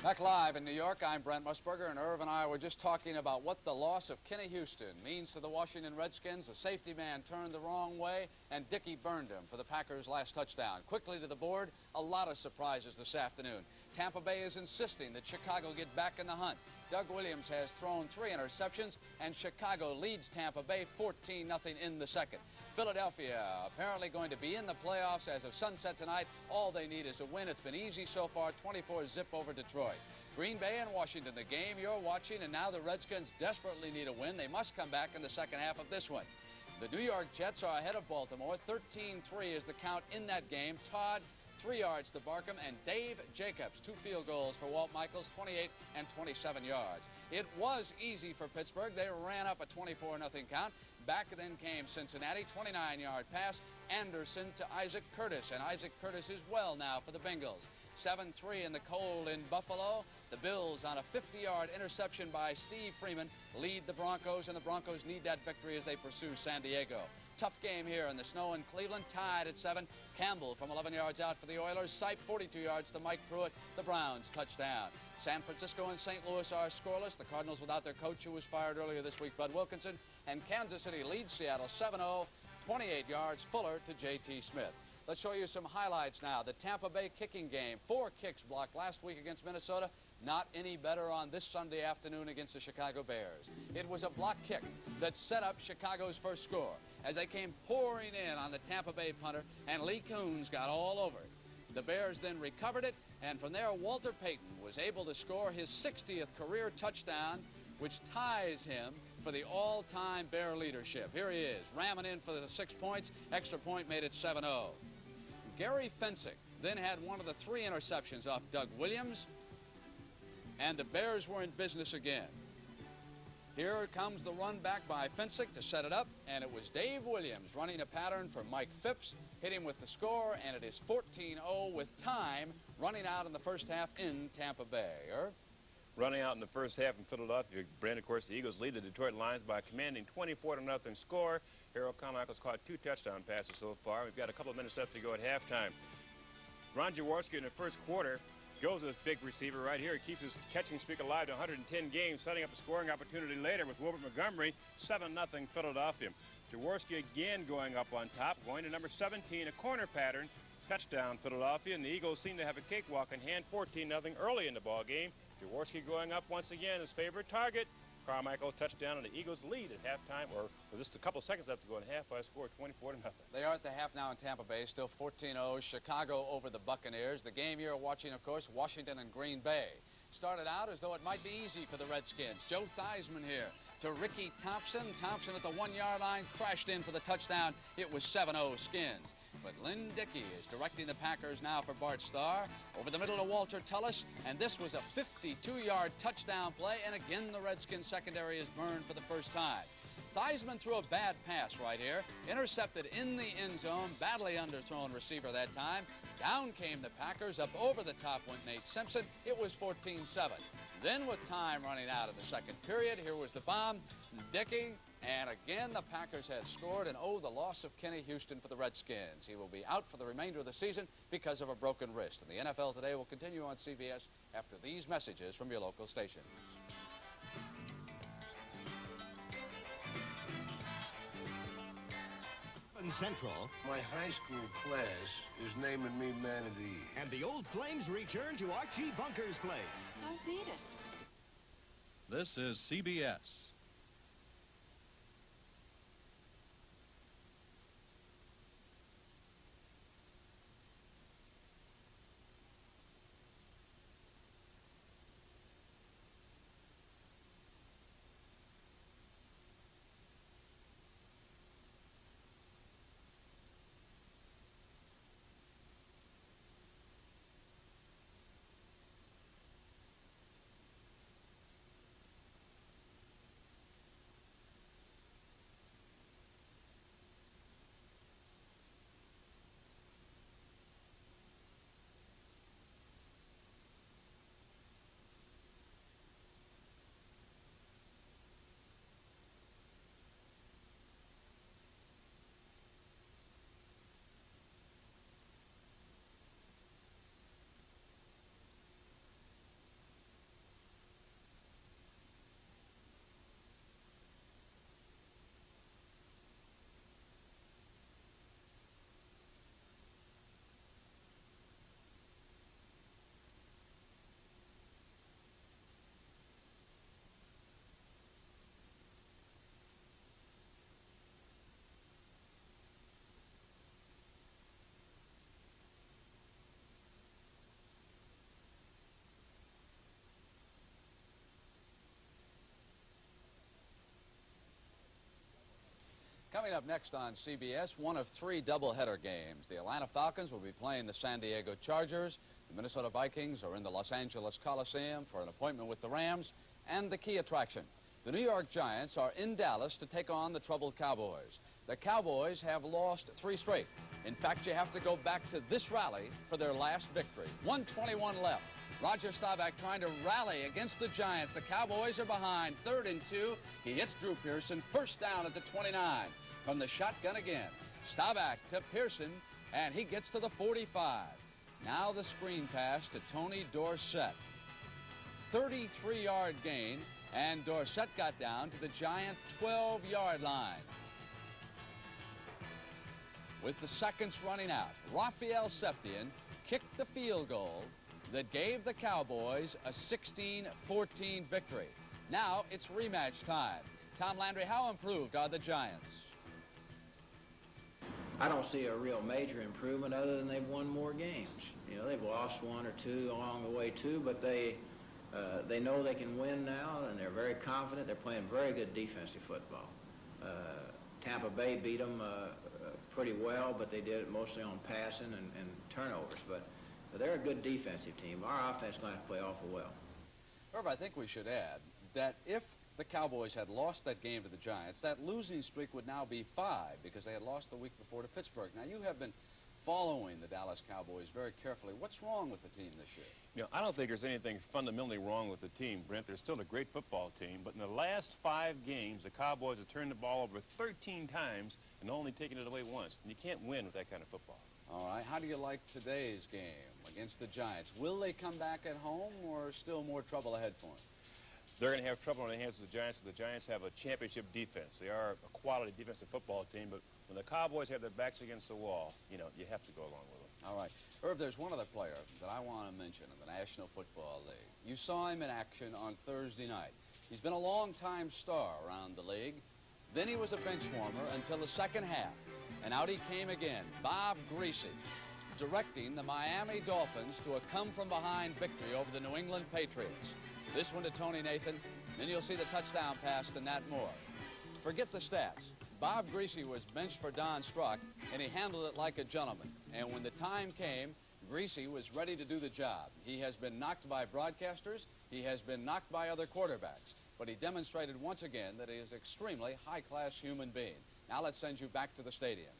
Back live in New York, I'm Brent Musburger, and Irv and I were just talking about what the loss of Kenny Houston means to the Washington Redskins. The safety man turned the wrong way, and Dickey burned him for the Packers' last touchdown. Quickly to the board, a lot of surprises this afternoon. Tampa Bay is insisting that Chicago get back in the hunt. Doug Williams has thrown 3 interceptions, and Chicago leads Tampa Bay 14-0 in the second. Philadelphia apparently going to be in the playoffs as of sunset tonight. All they need is a win. It's been easy so far, 24-0 over Detroit. Green Bay and Washington, the game you're watching, and now the Redskins desperately need a win. They must come back in the second half of this one. The New York Jets are ahead of Baltimore. 13-3 is the count in that game. Todd, 3 yards to Barkham, and Dave Jacobs, 2 field goals for Walt Michaels, 28 and 27 yards. It was easy for Pittsburgh. They ran up a 24-0 count. Back then came Cincinnati, 29-yard pass, Anderson to Isaac Curtis, and Isaac Curtis is well now for the Bengals. 7-3 in the cold in Buffalo. The Bills on a 50-yard interception by Steve Freeman lead the Broncos, and the Broncos need that victory as they pursue San Diego. Tough game here in the snow in Cleveland, tied at 7. Campbell from 11 yards out for the Oilers. Sipe 42 yards to Mike Pruitt. The Browns touchdown. San Francisco and St. Louis are scoreless. The Cardinals without their coach who was fired earlier this week, Bud Wilkinson. And Kansas City leads Seattle 7-0, 28 yards, Fuller to J.T. Smith. Let's show you some highlights now. The Tampa Bay kicking game. 4 kicks blocked last week against Minnesota. Not any better on this Sunday afternoon against the Chicago Bears. It was a block kick that set up Chicago's first score as they came pouring in on the Tampa Bay punter, and Lee Coons got all over it. The Bears then recovered it, and from there, Walter Payton was able to score his 60th career touchdown, which ties him for the all-time Bear leadership. Here he is, ramming in for the 6 points. Extra point made it 7-0. Gary Fensick then had one of the 3 interceptions off Doug Williams, and the Bears were in business again. Here comes the run back by Fensick to set it up, and it was Dave Williams running a pattern for Mike Phipps, hit him with the score, and it is 14-0 with time running out in the first half in Tampa Bay. Irv? Running out in the first half in Philadelphia, Brand, of course, the Eagles lead the Detroit Lions by a commanding 24-0 score. Harold Carmichael's caught 2 touchdown passes so far. We've got a couple of minutes left to go at halftime. Ron Jaworski in the first quarter goes to this big receiver right here. He keeps his catching streak alive to 110 games, setting up a scoring opportunity later with Wilbert Montgomery. 7-0 Philadelphia. Jaworski again going up on top, going to number 17, a corner pattern. Touchdown Philadelphia, and the Eagles seem to have a cakewalk in hand, 14-0 early in the ball game. Jaworski going up once again, his favorite target. Carmichael touchdown, and the Eagles lead at halftime, or with just a couple seconds left to go in half by a score of 24-0. They are at the half now in Tampa Bay, still 14-0. Chicago over the Buccaneers. The game you're watching, of course, Washington and Green Bay. Started out as though it might be easy for the Redskins. Joe Theismann here to Ricky Thompson. Thompson at the 1-yard line crashed in for the touchdown. It was 7-0 Skins. But Lynn Dickey is directing the Packers now for Bart Starr. Over the middle to Walter Tullis, and this was a 52-yard touchdown play, and again the Redskins secondary is burned for the first time. Theismann threw a bad pass right here, intercepted in the end zone, badly underthrown receiver that time. Down came the Packers, up over the top went Nate Simpson. It was 14-7. Then with time running out of the second period, here was the bomb. Dickey, and again the Packers had scored, and the loss of Kenny Houston for the Redskins. He will be out for the remainder of the season because of a broken wrist. And the NFL Today will continue on CBS after these messages from your local station. Central. My high school class is naming me Man of the Year. And the old flames return to Archie Bunker's place. How's Edith? This is CBS. Coming up next on CBS, one of 3 doubleheader games. The Atlanta Falcons will be playing the San Diego Chargers. The Minnesota Vikings are in the Los Angeles Coliseum for an appointment with the Rams. And the key attraction, the New York Giants are in Dallas to take on the troubled Cowboys. The Cowboys have lost 3 straight. In fact, you have to go back to this rally for their last victory. 1:21 left. Roger Staubach trying to rally against the Giants. The Cowboys are behind. 3rd and 2. He hits Drew Pearson. First down at the 29. From the shotgun again. Staubach to Pearson, and he gets to the 45. Now the screen pass to Tony Dorsett. 33-yard gain, and Dorsett got down to the Giant 12-yard line. With the seconds running out, Raphael Septien kicked the field goal that gave the Cowboys a 16-14 victory. Now it's rematch time. Tom Landry, how improved are the Giants? I don't see a real major improvement other than they've won more games. You know, they've lost 1 or 2 along the way too, but they know they can win now, and they're very confident. They're playing very good defensive football. Tampa Bay beat them pretty well, but they did it mostly on passing and turnovers. But they're a good defensive team. Our offense is going to have to play awful well. Irv, I think we should add that if the Cowboys had lost that game to the Giants, that losing streak would now be 5 because they had lost the week before to Pittsburgh. Now, you have been following the Dallas Cowboys very carefully. What's wrong with the team this year? You know, I don't think there's anything fundamentally wrong with the team, Brent. They're still a great football team, but in the last 5 games, the Cowboys have turned the ball over 13 times and only taken it away once. And you can't win with that kind of football. All right, how do you like today's game against the Giants? Will they come back at home, or still more trouble ahead for them? They're going to have trouble on the hands of the Giants, because the Giants have a championship defense. They are a quality defensive football team, but when the Cowboys have their backs against the wall, you know, you have to go along with them. All right. Irv, there's one other player that I want to mention in the National Football League. You saw him in action on Thursday night. He's been a long-time star around the league. Then he was a bench warmer until the second half, and out he came again. Bob Greasy, directing the Miami Dolphins to a come-from-behind victory over the New England Patriots. This one to Tony Nathan, then you'll see the touchdown pass to Nat Moore. Forget the stats. Bob Greasy was benched for Don Struck, and he handled it like a gentleman. And when the time came, Greasy was ready to do the job. He has been knocked by broadcasters. He has been knocked by other quarterbacks. But he demonstrated once again that he is an extremely high-class human being. Now let's send you back to the stadium.